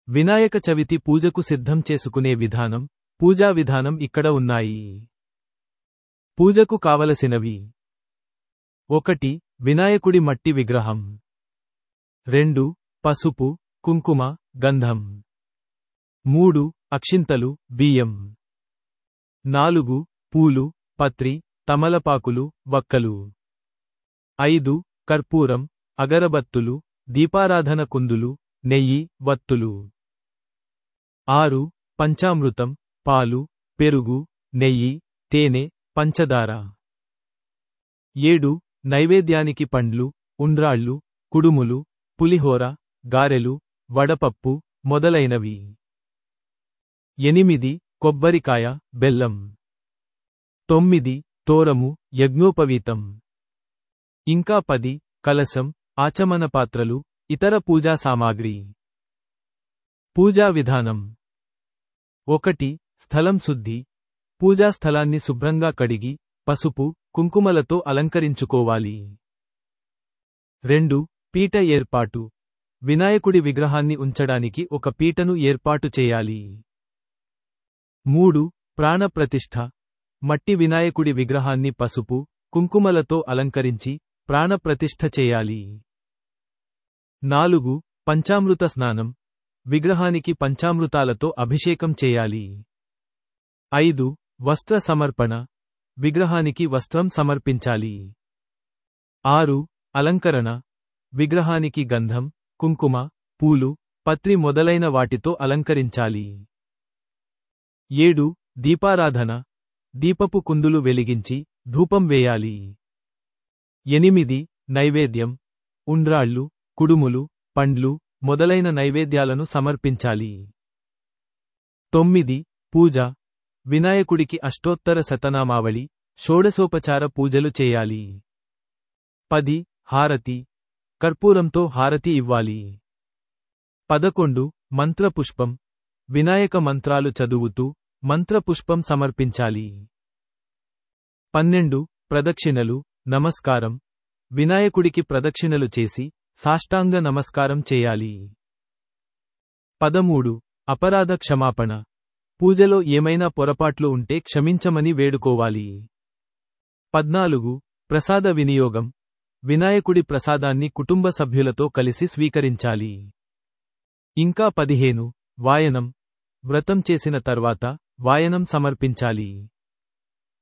వినాయక చవితి పూజకు సిద్ధం చేసుకునే విధానం, పూజా విధానం ఇక్కడ ఉన్నాయి. పూజకు కావలసినవి: 1. వినాయకుడి మట్టి విగ్రహం. 2. పసుపు, కుంకుమ, గంధం. 3. అక్షింతలు, బియ్యం. 4. పూలు, పత్రి, తమలపాకులు, వక్కలు. 5. కర్పూరం, అగరబత్తులు, దీపారాధన కుందులు, నెయ్యి, వత్తులు. 6. పంచామృతం, పాలు, పెరుగు, నెయ్యి, తేనె, పంచదార. 7. నైవేద్యానికి పండ్లు, ఉండ్రాళ్ళు, కుడుములు, పులిహోర, గారెలు, వడపప్పు మొదలైనవి. 8. కొబ్బరికాయ, బెల్లం. 9. తోరము, యజ్ఞోపవీతం. ఇంకా 10. కలశం, ఆచమన పాత్రలు, ఇతర పూజా సామాగ్రి. పూజా విధానం: 1. స్థలం శుద్ధి. పూజా స్థలాన్ని శుభ్రంగా కడిగి, పసుపు, కుంకుమలతో అలంకరించుకోవాలి. 2. పీట ఏర్పాటు. వినాయకుడి విగ్రహాన్ని ఉంచడానికి ఒక పీటను ఏర్పాటు చేయాలి. 3. ప్రాణప్రతిష్ఠ. మట్టి వినాయకుడి విగ్రహాన్ని పసుపు, కుంకుమలతో అలంకరించి, ప్రాణప్రతిష్ఠ చేయాలి. 4. పంచామృత స్నానం. విగ్రహానికి పంచామృతాలతో అభిషేకం చేయాలి. 5. వస్త్ర సమర్పణ. విగ్రహానికి వస్త్రం సమర్పించాలి. 6. అలంకరణ. విగ్రహానికి గంధం, కుంకుమ, పూలు, పత్రి మొదలైన వాటితో అలంకరించాలి. 7. దీపారాధన. దీపపు కుందులు వెలిగించి, ధూపం వేయాలి. 8. నైవేద్యం. ఉండ్రాళ్ళు, కుడుములు, పండ్లు మొదలైన నైవేద్యాలను సమర్పించాలి. 9. పూజ. వినాయకుడికి అష్టోత్తర శతనామావళి, షోడశోపచార పూజలు చేయాలి. 10. హారతి. కర్పూరంతో హారతి ఇవ్వాలి. 11. మంత్రపుష్పం. వినాయక మంత్రాలు చదువుతూ, మంత్రపుష్పం సమర్పించాలి. 12. ప్రదక్షిణలు, నమస్కారం. వినాయకుడికి ప్రదక్షిణలు చేసి, సాష్టాంగ నమస్కారం చేయాలి. 13. అపరాధ క్షమాపణ. పూజలో ఏమైనా పొరపాట్లు ఉంటే క్షమించమని వేడుకోవాలి. 14. ప్రసాద వినియోగం. వినాయకుడి ప్రసాదాన్ని కుటుంబ సభ్యులతో కలిసి స్వీకరించాలి. ఇంకా 15. వాయనం. వ్రతం చేసిన తర్వాత వాయనం సమర్పించాలి.